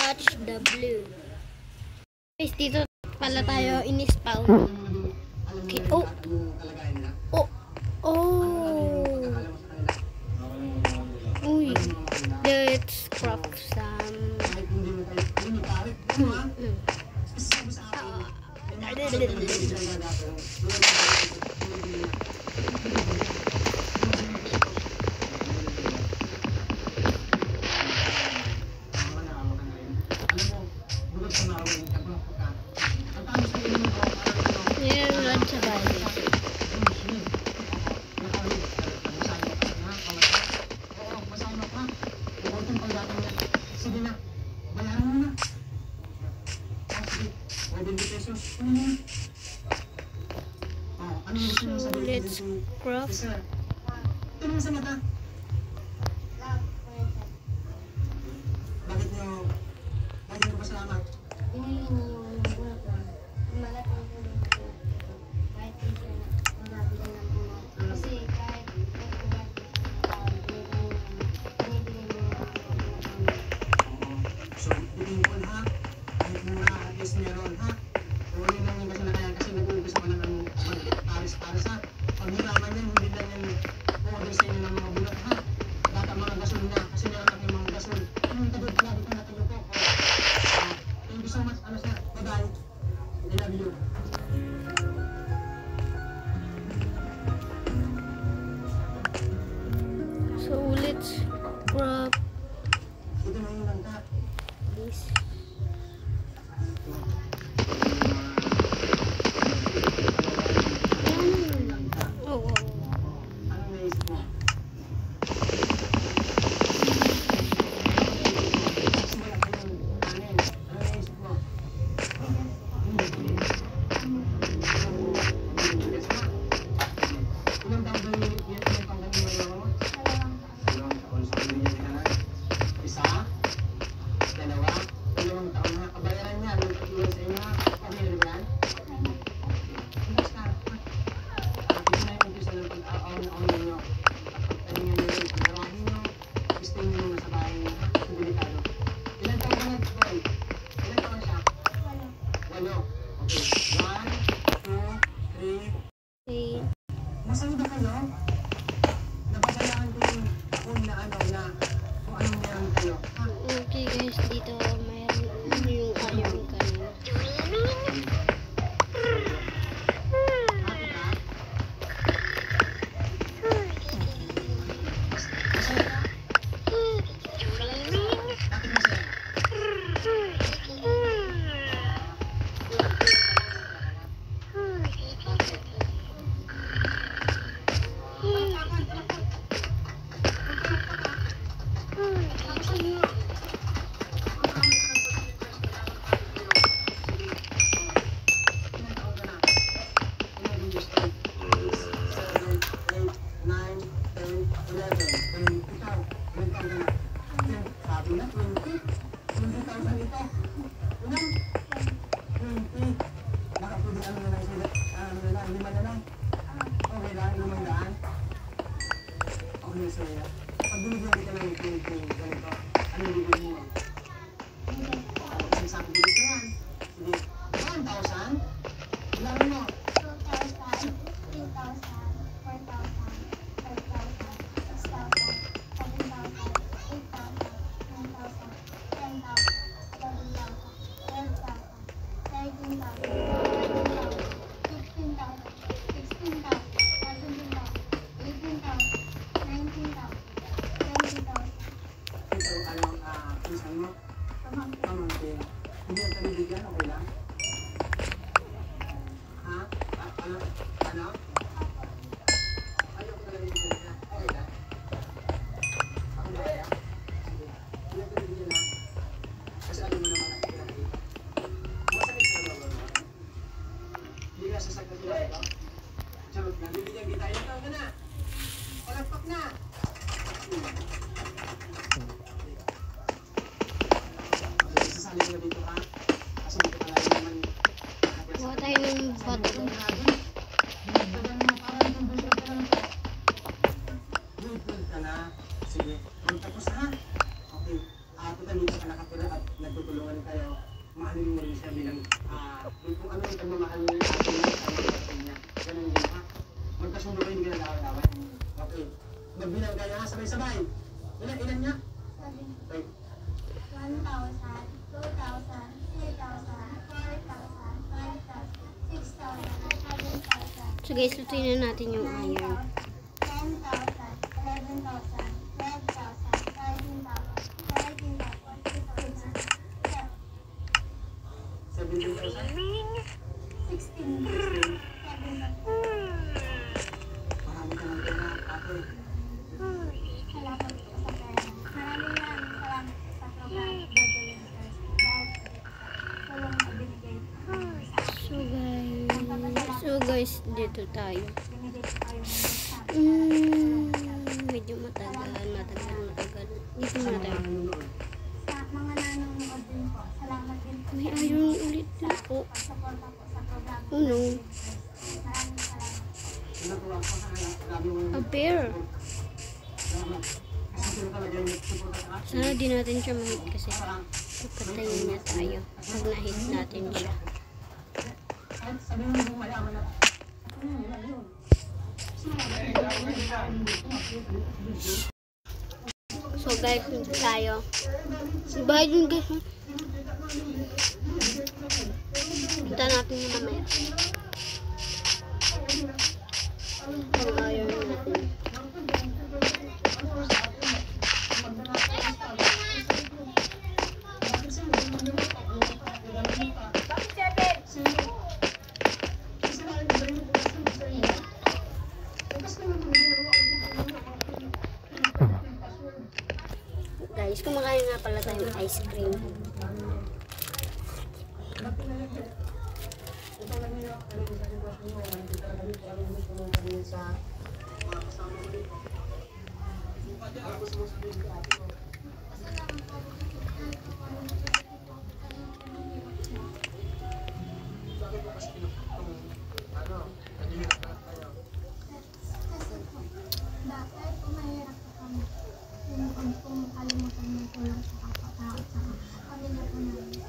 touch the blue. Guys, dito pala tayo in-spawn. Okay, oh. Uy, let's craft some. So let's craft. Bakit nyo pasalamat? So, binimpon ha? Kahit mura, at least meron ha? Huwag lang yung kasalanan kasi nag-uumpisa pa lang ang pares-pares ha? Pag hiraman yan, hindi lang yung order sa inyo ng mga bulak ha? Data mga gasol na, kasi meron lang yung mga gasol. Anong tagod na, dito na tayo po. Thank you so much, ano sir, bye-bye. I love you. So let's craft Ito na yung langka. this. Oh, wow. Anong naisip mo? Simula ka ng kanin. Anong naisip mo? Ilang taon ba yung pangkanin mo yung mo? Dalawang taon. So, binigyan ka na? Isa? Dalawa? Dalawang taon na. Kabayaran niya. Yung pag-iwan sa inyo ha? Pabili ba yan? Basta. Ito na yung umpisa ng pag-aon ninyo. At pagtalingan nyo rin. Pagkarahin nyo. Gusto nyo muna sa bahay nyo. Ang delikado. Ilan taon ka na, boy? Ilan taon siya? 8. Okay. 1, 2, 3. Okay. Masaya ba kayo? Nababayaan ko yung phone na ano na kung anong meron kayo. Ha? Okay guys, dito mayroon yung iron kanina. Happy ka? Masaya ka? Bakit masaya? Ilan taon ka na? Ilan yung gusto? 7, 8, 9, 10, 11. And ikaw, ilan taon ka na? Sabi na, 20. 20,000 ito. Ilan? 20. Baka pwede ano na lang sila. Ano na lang, 5 na lang. Okay lang, 500. Okay na sa'yo. Pag binigyan kita ng 20 ganito, ano yung bibili mo? Isang sakong bilis na yan. Sige, 1,000? Ilan mo? 2,000, 3,000, 4,000, 5,000, 6,000, 7,000, 8,000, 9,000, 10,000, 11,000, 12,000, 13,000, 14,000, 15,000, 16,000, 17,000, 18,000, 19,000, 20,000. Ito, anong pinsan mo? Pamangkin. Hindi ang talibigyan, okay lang? Ha? Ano? Ano? Ayaw ko talibigyan niya. Okay lang? Ako na kaya? Sige. Hindi ang talibigyan ha? Kasi alam mo naman ang ilan eh. Masakit ka na ba? Hindi ka sasakit nila ito? Charot na. Bibigyan kita. Ilan taon ka na? Palagpak na! Okay, sasali ka na dito ha? Kasi dito pala naman. Kuha tayo ng bato. Good ka na. Sige. Tapos ha? Okay. Total dito ka nakatira at nagtutulungan pagmamahal niya sa atin niya, sa mga kapatid niya. Ganun din ha. Magkasundo kayo, hindi ka nag-away-away. Okay. Magbilang kayo ha, sabay-sabay. Ilan niya? Okay. 1,000, 2,000, 3,000, 4,000, 5,000, 6,000, 7,000. So guys, lutuin na natin yung 9,000, iron. 10,000, 11,000, 12,000, 13,000, 14,000, 17,000. 16,000, 17,000. Marami ka ng pera, ate. Salamat po sa pera. Maraming salamat sa program Beverly Hills. Dahil sa tulong na binigay sa akin. So guys, dito tayo. Binigay ko kayo ng sa Medyo matagal. Dito muna tayo. sa mga nanonood din po. Salamat din po May iron ulit sa din po. pagsuporta po sa program. Oh no. Maraming salamat. Natuwa ko sa grabe mo. A bear. Salamat. Kasi sino talaga yung nagsuporta sa akin. Sana di natin siya mahit kasi papatayin niya tayo pag na-hit natin siya. Kahit sabihin mo kung mayaman na. So guys, dito tayo. Bye dun guys. Kita natin yung mamaya. Ang iron natin. Guys, kumakain nga pala tayo ng ice cream. Kasi po, bakit po mahirap po kami. Yung po makalimutan ng tulong sa kapatao at sa pamilya po namin.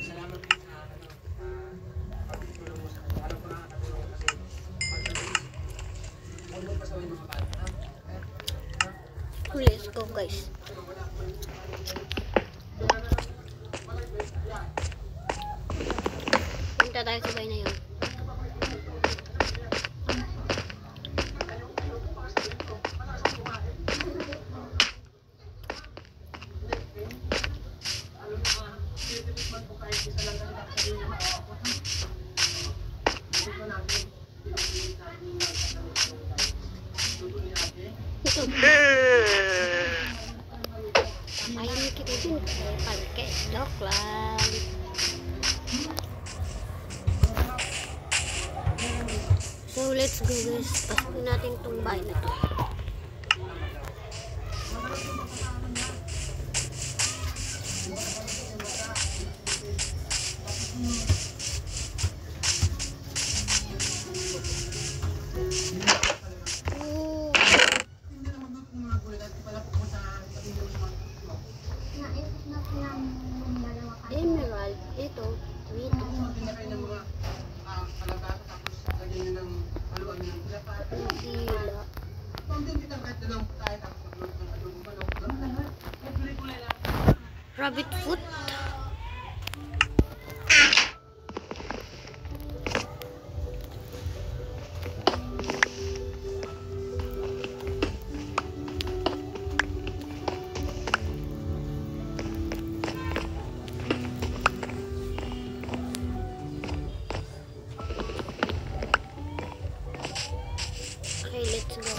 Salamat din sa pagtulong mo sa akin. Alam ko na nakatulong kasi huwag mo pasawin mga bata. Let's go guys. Punta tayo sa bay na yun. Ito. Ayaw kita dun. Pagke. Joke lang. So let's go guys. Pasok natin itong bahay na to. Oh. Naisip na po namin yung dalawa kayo. Emerald. Ito. Dito. Maganda kayo ng mga kalabasa tapos lagyan nyo ng haluan nyo ng tilapa. Dila. Pagdating kitang kahit dalawang tayo tapos magluto ng adobo manok. Ganun lang ha. May kulay-kulay lang. Rabbit foot. Okay, let's go.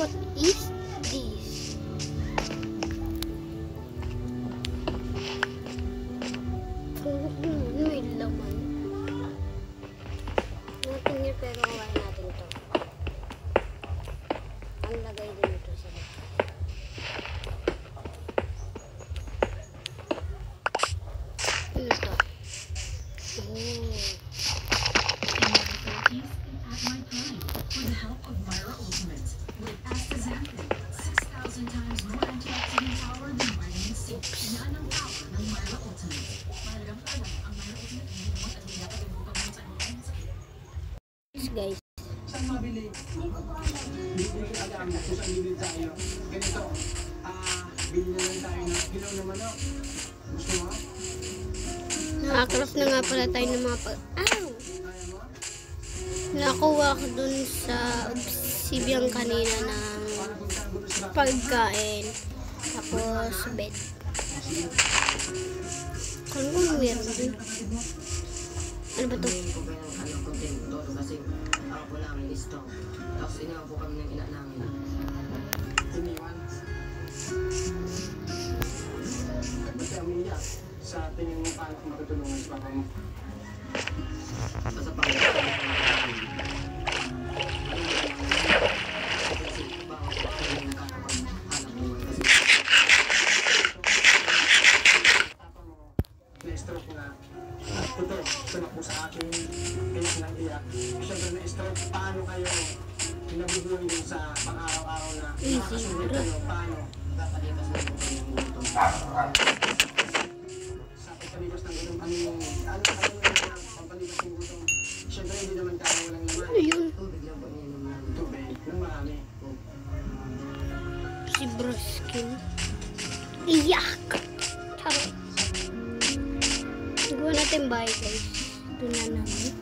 What is this? saan mabili? Hindi ko po alam. Hindi ko alam kung saan bibili tayo. Ganito, bili na lang tayo ng ilaw na manok. Gusto mo? Nakakrap na nga pala tayo ng mga Kaya mo? Nakuha ko dun sa obsidian kanina ng Paano punta ang gusto sa pagkain. Tapos bed. Kung meron din. Ano ba to? Hindi ko kayo ng content todo kasi ako po lang listo. Tapos inaw po kami ng ina namin. iniwan? Ba't siya umiiyak? Sa tingin mo paano kung matutulungan sa papa mo? Basta pang kasi bawat ako yung nakakapaghanap buhay kasi Papa mo, na-stroke na. Ito, tumakbo sa akin, iyak ng iyak. Siyempre na-stroke, paano kayo nabubuhay din sa pang-araw-araw na nakakasunod kayo? Paano? papalipas na po kami ng gutom. Sa pagpalipas ng gutom, ano yung pampalipas ng gutom? Siyempre hindi naman tayo walang Ano laman. yun? Tubig lang po ininom namin. Tubig, ng marami. Si Broskin. Iyak! Charot. Gawa natin bahay guys. Doon na namin.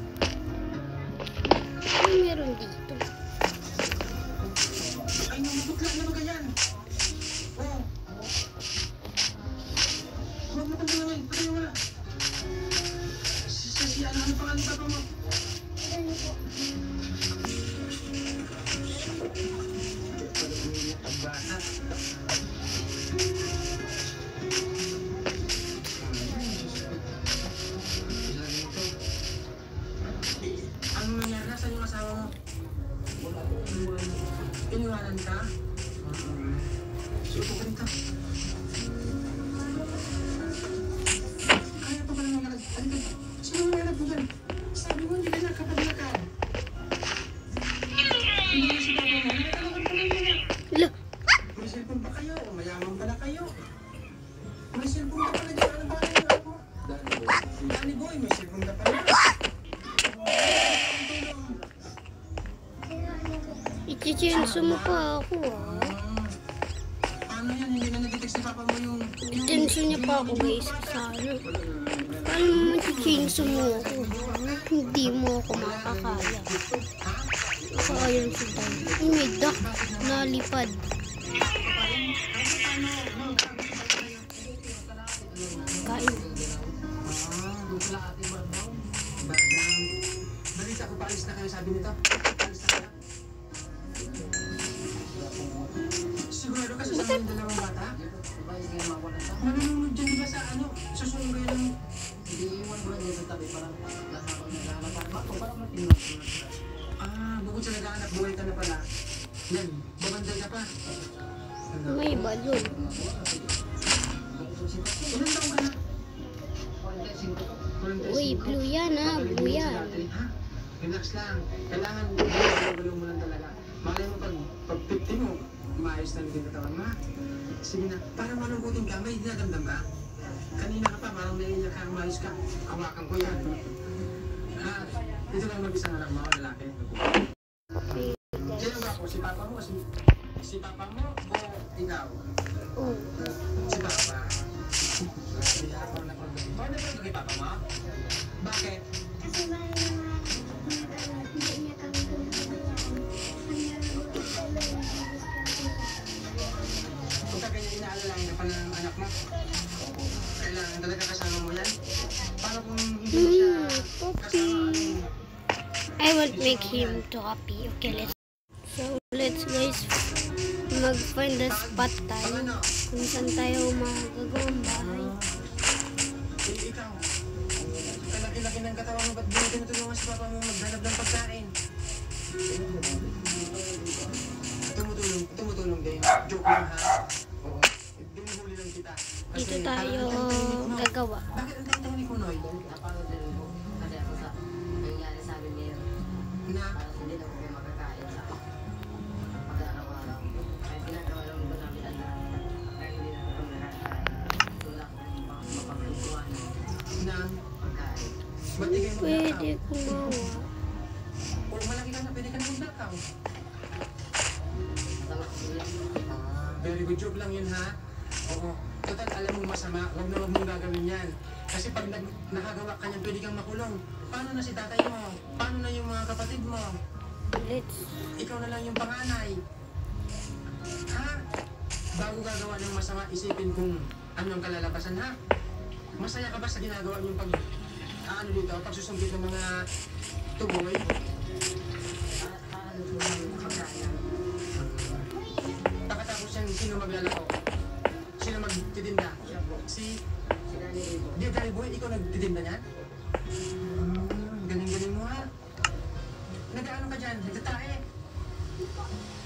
Ano meron dito? Ay, namubutla na ba ganyan? Oh. Huwag mo kong gawin, patayin mo na. Ano pangalan papa mo? Ano po? Bata. Ano nangyari? Nasaan yung asawa mo? Iniwanan ka? Suko ka dito. Kaya pa pala nangyari. Halika. Sino nangyari po dyan? Sabi mo hindi ka nakapag-lakad. Hindi na si papa mo. Nakakalakad pa lang yun. Hala! May cellphone pa kayo. Mayaman pala kayo. May cellphone ka pala dyan. Ano ba kayo mo? Danny boy, may cellphone ka pala. Ichichenso mo pa ako ah. Paano yan? Hindi na nag-text si papa mo yung... Ichichenso niya pa ako guys. Sana. Paano mo ichichenso mo ako? Hindi mo ako makakaya. Kaya si Dan. Ay, may duck. Nalipad. Kain. Balita ko, paalis na kayo, sabi nito. Paalis na kayo. Sigurado ka sasama yung dalawang bata? Nalulunod dyan, di ba sa ano? Susunod kayo ng... Hindi iwan ko lang dito sa tabi parang naghahanap. Bakit parang matinong. Bukod sa nag-aanap, buhay ka na pala. Yan, babanday ka pa. May balon. Ilan taong ka na? Uy, blue yan ah. Blue yan. Ha? Relax lang. Kailangan gulong mo lang talaga. Malay mo pag 50 mo, maayos na yung katawan mo. Sige na, parang malugutin ka, may dinadamdam ba? Kanina ka pa, parang naiiyak ka, maayos ka. Hawakan ko yan. Ito lang mag-isang anak mo, lalaki. Sino ba ako? Si papa mo? Si papa mo o ikaw? Oh. Si papa. Si papa na pag... Bakit na pag kay papa mo? Bakit? Kasi mahal na hindi niya kami gumagawa. Kung ka ganyan inaalalain na pala ng anak mo, kailangan talaga kasama mo yan? Para kung hindi mo siya kasama, I won't make him to happy. Okay, let's guys mag-find the spot tayo. Kung saan tayo magagawang bahay. Ikaw, kalaki-laki ng katawan mo, ba't di mo tinutulungan si papa mo maghanap ng pagkain? Tumutulong din. Joke lang ha. Oo. Binihuli lang kita. Dito tayo gagawa. Bakit ang tayo ni Kunoy? Napanood din po. Kasi ako sa nangyari sa amin ngayon. Na, Parang hindi na po kayo makakain sa pag-araw-araw. Kaya pinagawa lang po namin ang lahat. Kaya hindi na po kami nakakain. Wala ko mapagkukuhan na, pagkain. ba't di kayo Pwede maglakaw? kumawa. O malaki ka na, pwede ka na maglakaw. Very good joke lang yun, ha? Oo. Total, alam mo masama, huwag mong gagawin yan. Kasi pag nakagawa ka niyan, pwede kang makulong. Paano na si tatay mo? Paano na yung mga kapatid mo? Let's... Ikaw na lang yung panganay. Ha? Bago gagawa ng masama, isipin kung anong kalalabasan, ha? Masaya ka ba sa ginagawa niyong pagsusumpit ng mga tuboy? Pagkatapos yan, sino maglalako? Sino magtitinda? Si Danny Boy, ikaw nagtitinda niyan? Galing-galing mo, ha? Nag-ano ka dyan? Nagtatae?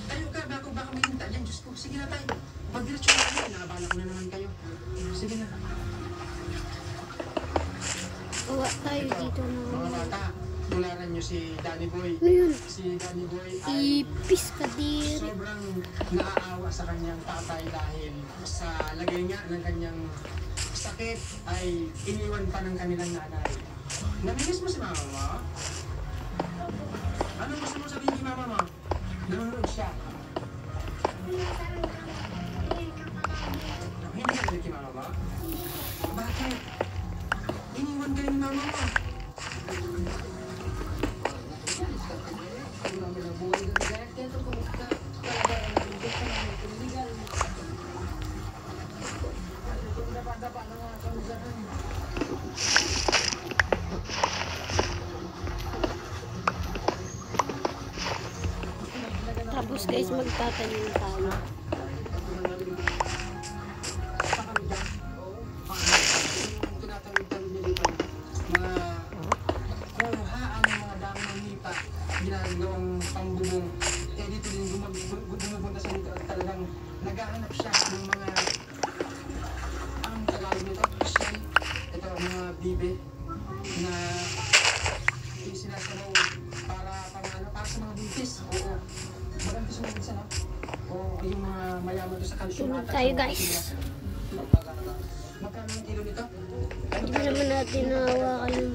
Tayo ka, baka may tinta dyan. Diyos ko, sige na tayo. Mag-diretso na kayo. Nakabala ko na naman kayo. Sige na. Gawa tayo Ito, dito mga na... bata, tularan nyo si Danny Boy. Ano yun? Si Danny Boy ay Ipis ka diri. sobrang naaawa sa kanyang tatay dahil sa lagay nga ng kanyang sakit ay iniwan pa ng kanilang nanay. Namimiss mo si mama mo? Ano gusto mo sabihin kay mama mo? Nanonood siya. Hindi ka nanonood kay mama mo? Bakit? Iniwan kayo ni mama mo. Tapos guys, magtatanim tayo. Tinatawid-tawid niya dito. Mga kuhaan ng mga dami ng nipa, ginagawang pambubong. Eh dito din bumupunta sa dito at talagang naghahanap siya ng mga ang Tagalog nito, shell. Ito mga bibe na sinasabaw para sa mga buntis. Oo. Maganda sa mga buntis, ano? O yung mga mayaman doon sa calcium. Tulog tayo guys. Magkano ang kilo nito? Hindi naman natin nahawakan yung...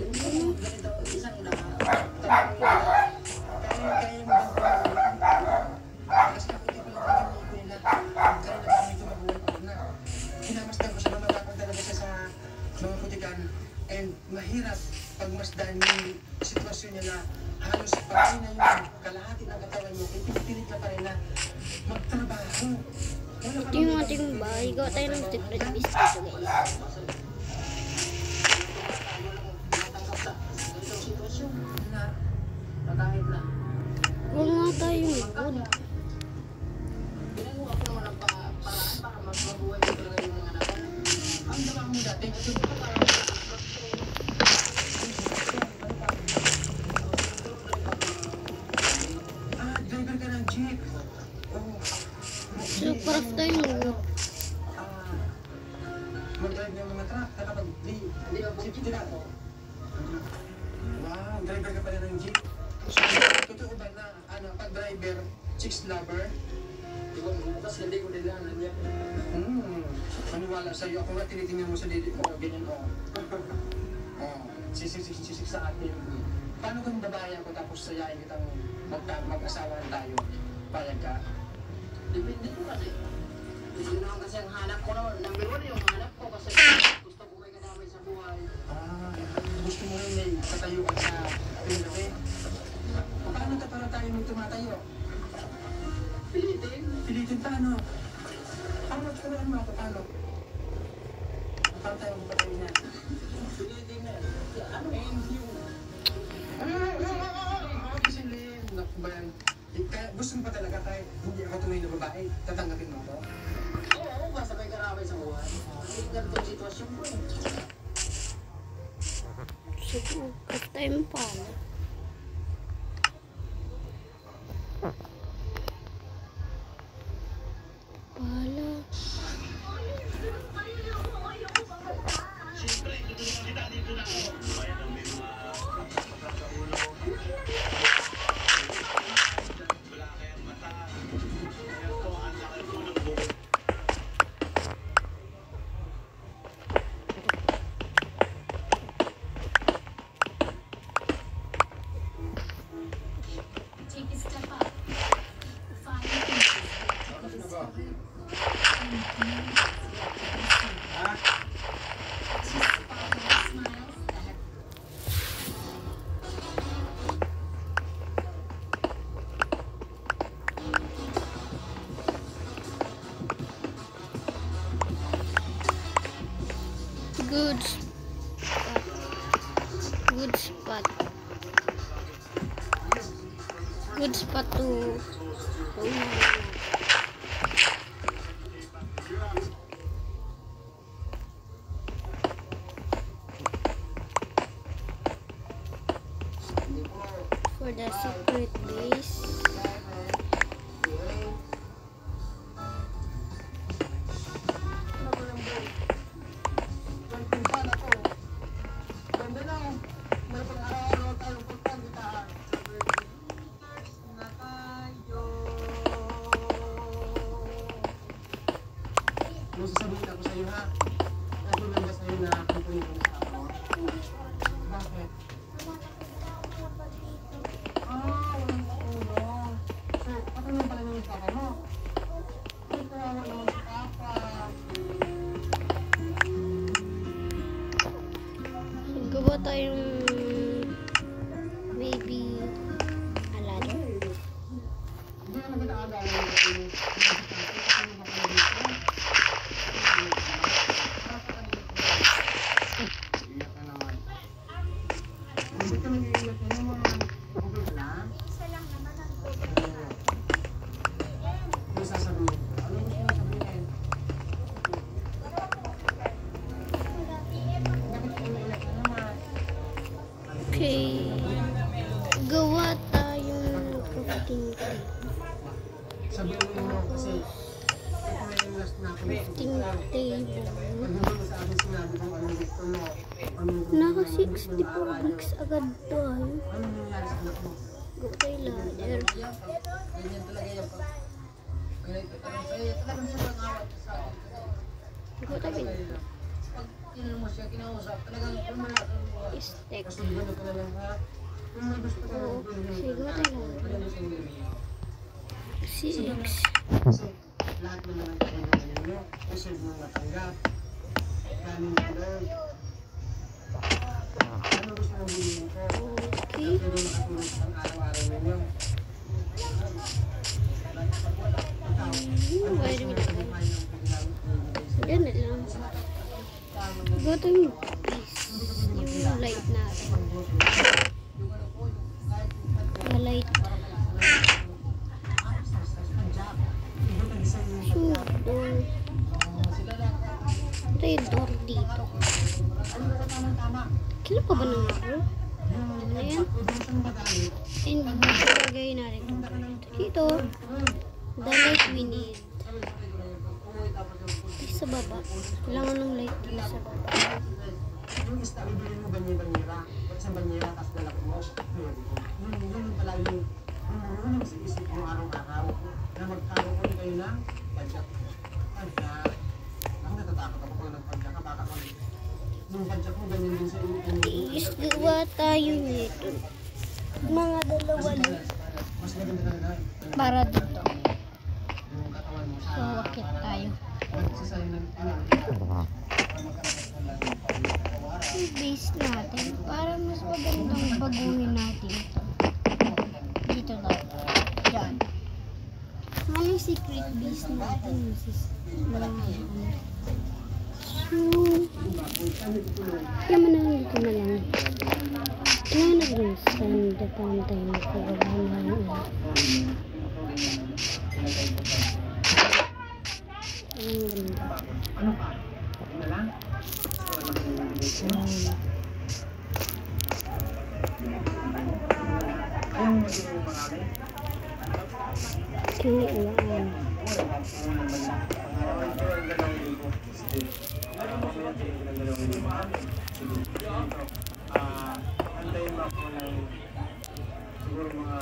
Kinamasdan ko siya na matapang talaga siya sa mga putikan and mahirap pagmasdan yung sitwasyon niya na halos pagkain na yung kalahati ng katawan niya, ipinipilit na pa rin na magtrabaho. Ito yung ating bahay. Gawa tayo ng secret biscuit guys. Huwag nga tayo magod. Driver ka ng jeep. So, craft tayo. Mag-drive ng mga truck na kapag jeep sila. Wow, driver ka pala ng jeep. So, totoo ba na pag-driver, chicks lover? Tapos hindi ko nila niya. Maniwala sa'yo. Ako nga tinitingnan mo sa didi ko. Ganyan o. Sisik sa atin. Paano kung babae ako tapos sayain kitang mag-asawahan tayo? Payag ka? Depende po kasi. Yun naman kasi ang hanap ko naman. Number 1 yung hanap ko kasi gusto ko may kadamay sa buhay. Gusto mo rin may katayuan sa pinagabi? Paano ka para tayo magtumatayo? Pilitin. Pilitin paano? Paano mo ako? Paano? Paano tayo magpatayo na? Pilitin na. Ano? Kisilin. Naku ba yan? Gusto mo pa talaga tayo? Hindi ako tunay na babae. Tatanggapin mo ako? Oo, basta may karamay sa buhay. Hindi ganito ang sitwasyon ko eh. So, craft tayo ng pala. Pala. Good spot. Good spot to for the secret base. Sasabihin ako sa'yo ha. Kasi nanda sa'yo na kukunin mo sa ako. Bakit? Walang paulong. So, patulong pala naman sa papa mo. Ay, kawawa naman sa papa. Gawa tayong maybe a ladder. Hindi naman nag-aagalan yung patulong. Okay. Gawa tayong crafting table. Sabihin mo kasi ito na yung last na Crafting table. pag hindi mo sa akin sinabi kung anong gusto mo, anong gusto Naka mo, 64 bricks agad tayo. anong nangyari sa anak mo? Gawa tayo ladder. Ganyan talaga yung pag... Talagang sobrang awat sa akin. Gawa tayo Pag tinanong mo siya, kinausap, talagang stick. Kasi gano'n ka na lang ha. Kung may gusto ka Oo. Sige, gawa tayo ladder. 6. kasi lahat naman ang kailangan mo, reserve mo matanggap. Galing ka lang. Ano gusto mong bilhin ko? Okay. Pwede makatulog sa araw-araw ninyo. Pwede mo na. Yan na lang. Gawa tayong piece. Yung light natin. The light. Door. Ito yung door dito. Kailan pa ba nangyari? Ano yan? And lagay natin dito. The light we need. Sa baba. Kailangan ng light dito sa baba. Yung isda, bibili mo banyera. Pag sa banyera, tapos dalak mo. Yun pala yung isip mo araw-araw na magkaroon kayo ng padyak. Padyak. Ako natatakot ako kung nagpadyak ka. Baka kung yung padyak mo, ganyan din sa iyo. Is gawa tayo nito. Mga dalawa lang. Mas maganda talaga. Para dito. Yung katawan mo sa... So, wakit tayo. Sasayang ng Yung base natin. Para mas magandang baguhin natin ito. Dito tayo. Diyan. Ano yung secret base natin? Kaya mo na lang dito na lang. Kaya nag-send the fountain na paggawa na yun. ano pa? Ano lang? Ayaw mo maging yung marami? Kiniulaan. Antayin mo ako ng siguro mga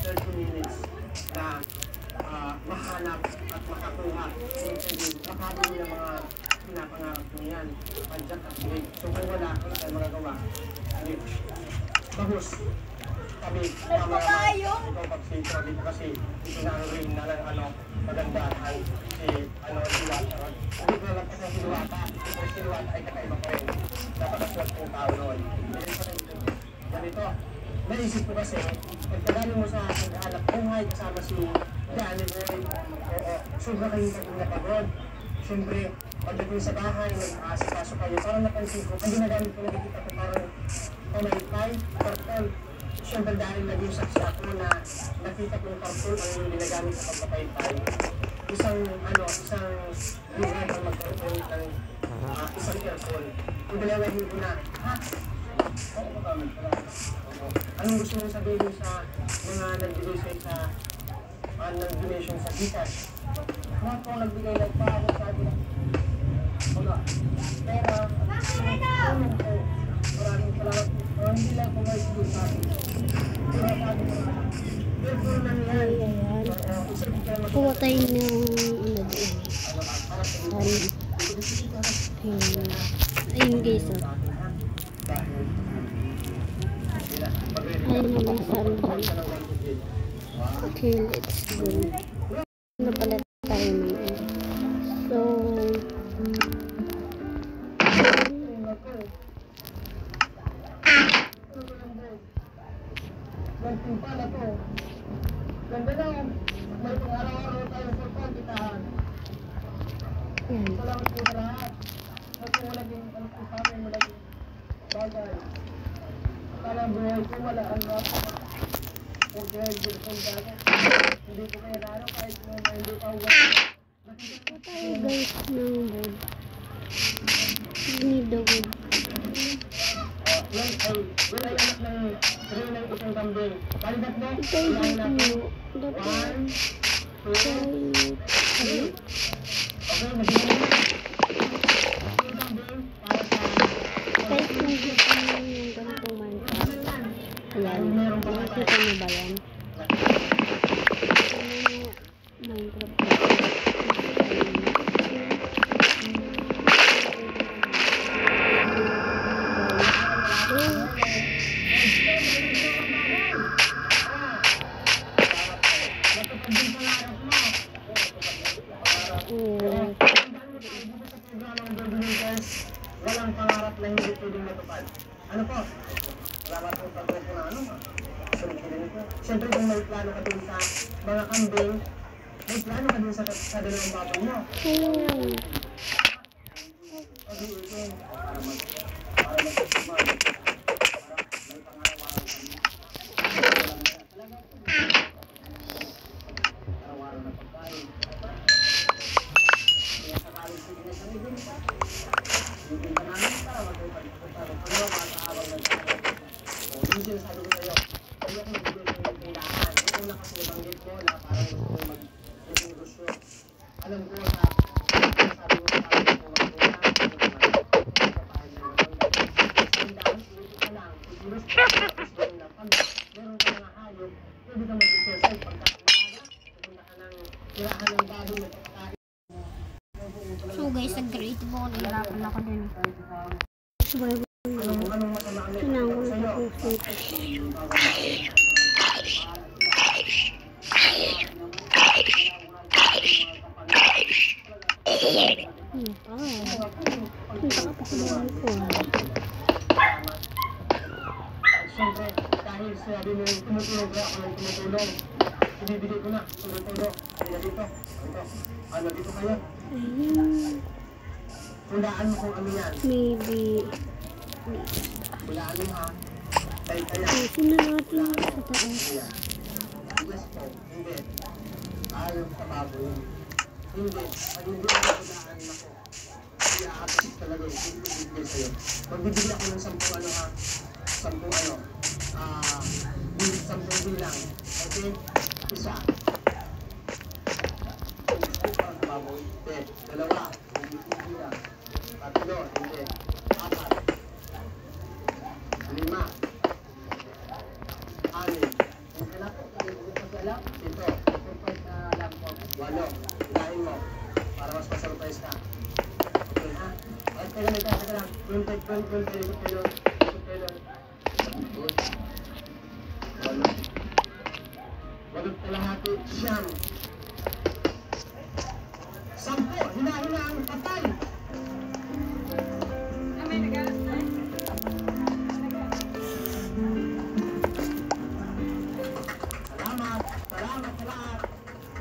30 minutes na mahanap at makakuha makabili ng mga pinapangarap mo yan, padyak at big. So kung wala, ano tayo magagawa? Bahus. Kami, ikaw pagsito dito kasi ito na ang ring na magandahan si Siluata. Hindi ko lang kasi Siluata. Si Siluata ay kakaiba ko rin. Napakaswag kong tao noon. Ganito, naisip ko kasi, pagkagaling mo sa aking anak buhay kasama si Danny Boy, sobra kayong naging napagod. Siyempre, pagdating sa bahay, nag-aasikaso kayo. Parang napansin ko, ang ginagamit ko, nakikita ko parang pamaypay, karton. Siyempre dahil nag-usap siya ako na nakita ko yung karton ang yung ginagamit sa pagpapaypay. Isang buhay ang magkaroon ng isang aircon. Kung dalawahin ko na, ha? Oo, magamit pala. Anong gusto mong sabihin sa mga nagbigay sa nag-donation sa Gcash? Mga po nagbigay ng paano sa akin. Wala. Pera. Tulong po. Maraming salamat po. Hindi lang po may siguro sa akin. Pero sabi ko na. Pero puro lang yan. Kuha tayo ng ano doon. Ayun guys. Ayun naman sa ano doon. Okay, let's go. Ano pala tayo naman. So, Pala to. Ganda lang. May pang-araw-araw tayo sa pagkitahan. yan. Salamat po sa lahat. Kasi wala din ang sa amin, wala din bagay. Akala buhay ko wala ang rasa. Huwag kayo gilpong dagat. Hindi ko kaya laro kahit na hindi pa huwag. Kuha tayo guys ng wood. We need the wood. Yan ay anak ng rin ng isang kambing. Palibat mo? Ito yung Ilahin natin. dapat 1, 2, 3. Okay, nagiging mo. Yung kambing para sa... kahit hindi pa naman yung ganitong Minecraft. Ayan, nakikita mo ba yan? Minecraft. Walang pangarap na hindi pwedeng matupad. Ano po? Salamat po sa po na ano. Siyempre kung may plano ka din sa mga kambing, may plano ka din sa dalawang baboy mo. Okay, okay. Para magsusuman. May pangaraw-araw kami. Araw-araw na pagkain. Kaya sakaling sige na sa libin pa. Hindi ka namin para magpapagpapagpapagpapag. Ano makakaabang ng tao? Yung sinasabi ko sa'yo, kaya kung nagbigay ko yung tindahan, kung nakasubanggit mo na parang gusto mo mag-negosyo. Alam ko na, sinasabi mo sa akin kung magpuna, tindahan, ulit ka lang, ikilos ka, tapos gawin lang kami. Meron ka mga hayop, pwede ka mag-exercise pagka umaga, pupunta ka ng tirahan ng baboy na pagkain. So guys, sa grade mo, nahirapan ako dun. Anong masama ang Sinangol sa'yo? sa puso. Punta ka pa sa bahay ko. Siyempre, dahil sabi mo tumutulong kaya ako ng tumutulong. Ibibigay ko na, tumutulong. Ano dito? Ano dito kayo? Ayun. Hulaan mo kung ano yan. Maybe. Hulaan mo ha. Dahil kaya. Ayusin na natin sa taas. Yes po, hindi. Ayaw sa baboy. Hindi. Pag hindi ako hulaan ako, i-a-appreciate talaga yung ibibigay sa'yo. Magbibigay ako ng 10 ano ha. 10 ano. 10 bilang. Okay? Isa. Para sa baboy. Hindi. 2. Hindi lang. 3. Hindi. 4. 5. 6. Okay na po. Alam? 7. Surprise na lang po. 8. Ilahin mo. Para mas ma-surprise ka. Okay ha? At teka lang. 20. Good. 8 kalahati. Siyam. 10. Hina-hina ang patay. Salamat sa lahat.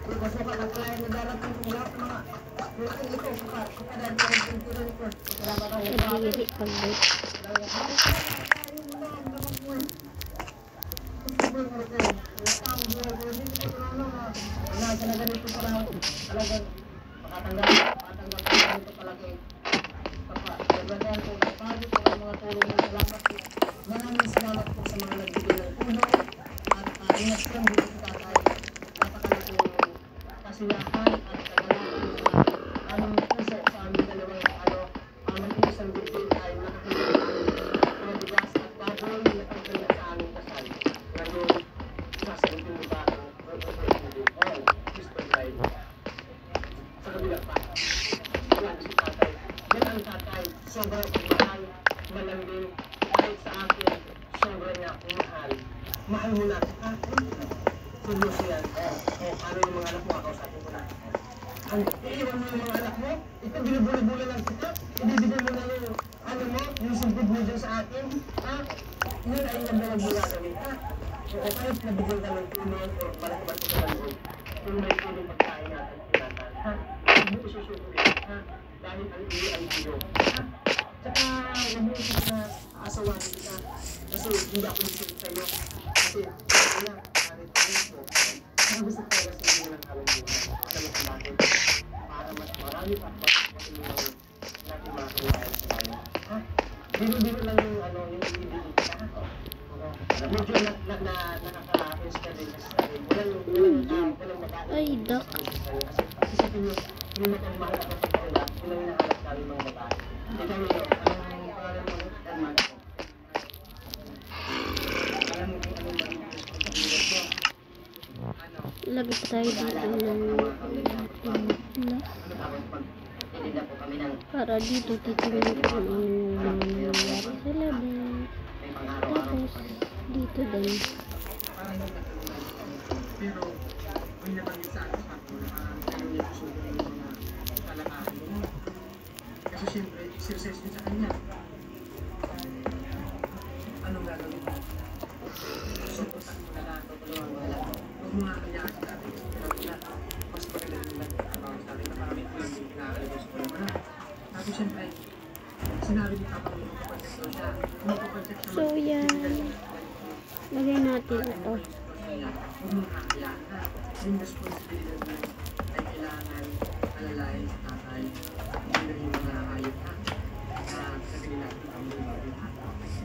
Kung gusto ka ng client na darating kung lahat mga Kadiri pag-break. Maraming salamat po sa mga nagbigay ng tulong at ingat po dito si tatay. Napakalaking kasiyahan at kagalakan sa aming puso sa aming dalawang mag-iisang bigay ay nakakita ng bigas at baboy na pagkaya sa aming kasal. Ngayon, sasagutin mo ba ang all Mr. Live? Sa kabila pa, yan si tatay. Yan ang tatay. Sobrang pagmahal, malambing, kahit sa akin, sobrang niya akong mahal. Mahal mo na, ha? Seryoso yan. Paano yung mga anak mo? Kakausapin ko na. Ang iiwan mo yung mga anak mo, ito binubuli-buli lang kita, ibibigay mo na yung yung sintid mo dyan sa akin, ha? Yun ay yung mga gagawin, ha? O kahit nabigyan ka ng tulong o malaki-balik ka ng tulong, kung may tulong pagkain natin tinatan, ha? Hindi mo isusukulit, ha? Dahil ang iyo ay iyo, ha? Tsaka, huwag mo isip na aasawanin kita, kasi hindi ako isip sa'yo, kasi wala, kahit mo. Saka gusto ko kasi hindi lang kami buhay. Alam mo kung bakit? Para mas marami pa matulungan natin mga kailangan sa bayan. Ha? Biro-biro lang yung yung ibibigay ka. Medyo nakaka-inspire din kasi sa akin. Walang makain. Ay, dak. Kasi isipin nyo, yung magmahal ako sa kanila, yun ang hinahanap namin mga babae. Ikaw nyo, anong pangalan mo? Edman. Alam mo kung anong maging responsibilidad mo? Lagay tayo dito ng para dito titingnan ko ano nangyayari sa labas. Tapos dito din. Pero may nabanggit sa akin sa ako na ayaw niya susunod yung mga kalakaran mo. Kasi siyempre, exercise din sa kanya. Anong gagawin mo? Suportan mo na lang, tutulungan mo na lang. Huwag mo nga kaya sa atin. Mas magaling mo lang ang sa atin na parang ito yung pinakalaga sa kanya na. Tapos siyempre, sinabi ni Papa mo magpapacheck daw siya. Magpapacheck siya. So yan. Lagay natin ito. Huwag mong kakayaan na yung responsibilidad mo ay kailangan alalayan sa tatay. Hindi yung mga hayop na sabihin natin ang mga baboy ha.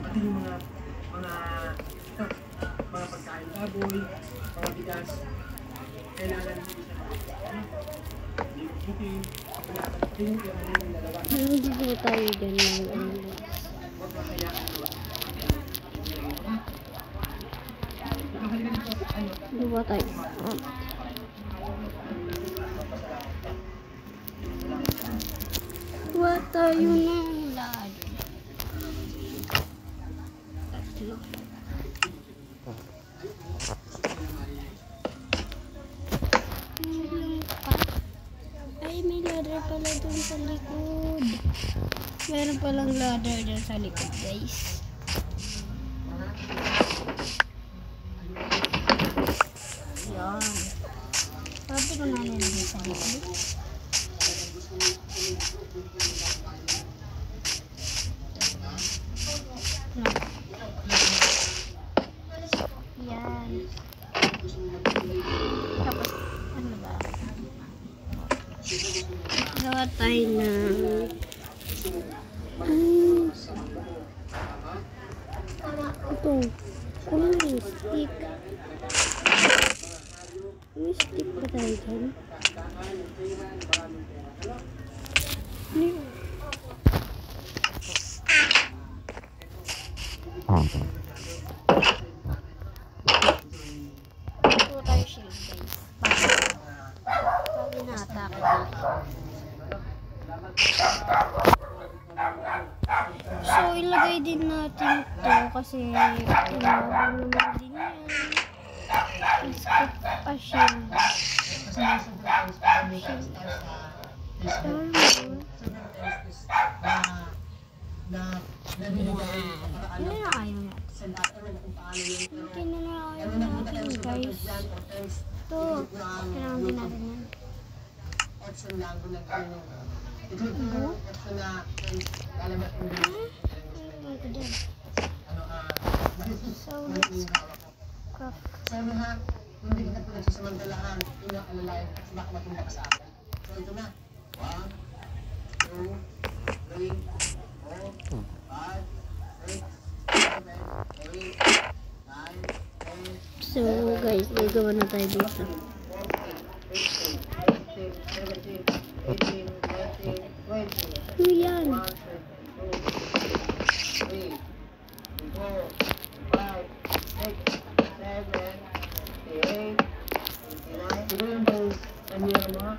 Pati yung mga pagkain baboy, mga bigas, kailangan hindi siya bukin, kailangan din yung dalawa. Hindi po tayo dyan ng Huwag kakayaan doon. Diba tayo? Diba tayo ng lahat? Tatlo. Ay, may ladder pala dun sa likod. Meron palang ladder dun sa likod, guys. Yan. Sabi ko na nilagay sa likod. Yan. Tapos, ano ba? Gawa tayo ng ito. Kung may stick. May stick pa tayo dyan. Ano yun? Ito tayo shield, guys. Pag ina-attack dito. So, ilagay din natin ito kasi inawa naman din yan. Let's put a shield. Ano na ayaw natin? Hindi na ayaw natin, guys. Ito, kailangan din natin yan. option lang kung nag-ano. Ito yung option na lalabas yung Craft. sabi ha, hindi kita pinagsasamantalahan, inaalalayan at baka matumba ka sa akin. So ito na. 1, 2, 3, 4, 5, 6, 7, 8, 9, 10, So guys, gagawa na tayo dito. 18, 19, 20. Ano yan? 1, 2, 3, 4, 5, 6, 7, 8, 29. Ito yung pang ano yung mga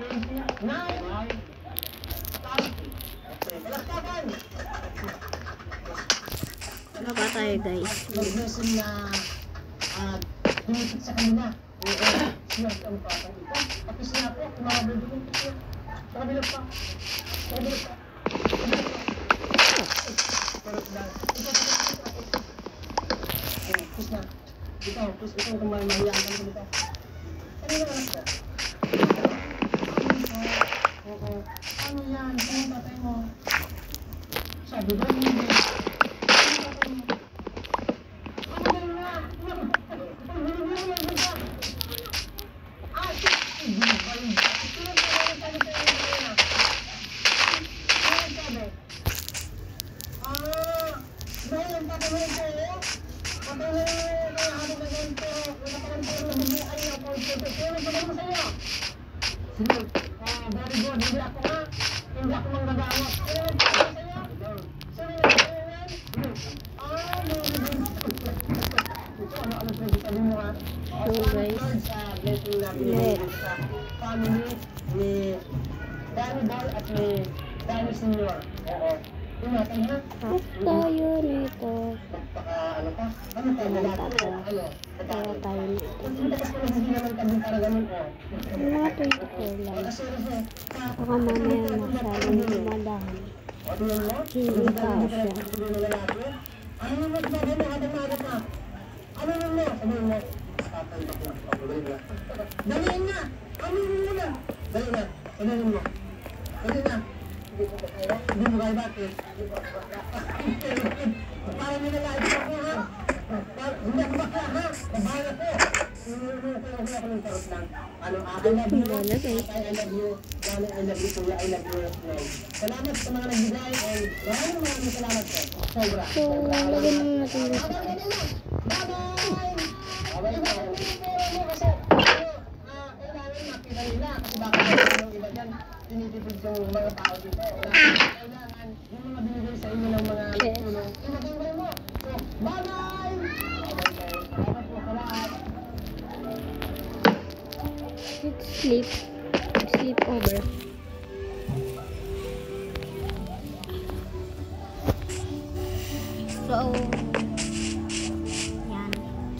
29. Palakpakan! Wala pa tayo guys. Mag-lesson na pinipit sa kanina. Siya ang patang ito. Tapos siya po, kumabal doon. Sa kabila pa. Sa kabila pa. Pero lang. Push na. Ito, push ito kung may mahiyaan ka dito. Ano yung anak ko? Oo. Ano yan? Ano yung tatay mo? Sabi ba hindi? Ano yung tatay mo? Ano nga? Very good, hindi ako nga. Hindi ako manggagawa. So guys, family ni Danny Boy at ni Danny Senior. Oo. Ingatan ha? at tayo nito. Ano pa? Ano tayo na lahat? Ano? Tayo tayo nito. Tapos kung hindi naman kami para ganun o. Mga 24 lang. Baka mamaya masyadong dumadahan. Hindi pa siya. Ano mo sabihin mo? Hadang-hadang na. Ano mo? Sabihin mo. Daliin na! Ano mo na? Daliin na. Daliin mo. Daliin na. Hindi mo kaya bakit? Para nilalait ako ha? Hindi ako baka ha? Babae ako. I love you. I love you. Dali, I love you. Kuya, I love you. Salamat sa mga nagbigay. Maraming salamat po. Sobra. So, lagyan na natin dito. Bye-bye! Kasi kailangan makita nila kasi baka yung iba dyan tinitipid yung mga tao dito. Kailangan yung mga binigay sa inyo ng mga tulong. Inagay mo. So, bye-bye! Salamat po sa lahat. Let's sleep. Sleep over. So, yan.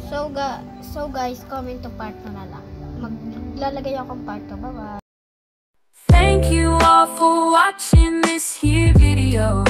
So guys, comment to part 2 na lang. Maglalagay akong part 2. Bye-bye. Thank you all for watching this here video.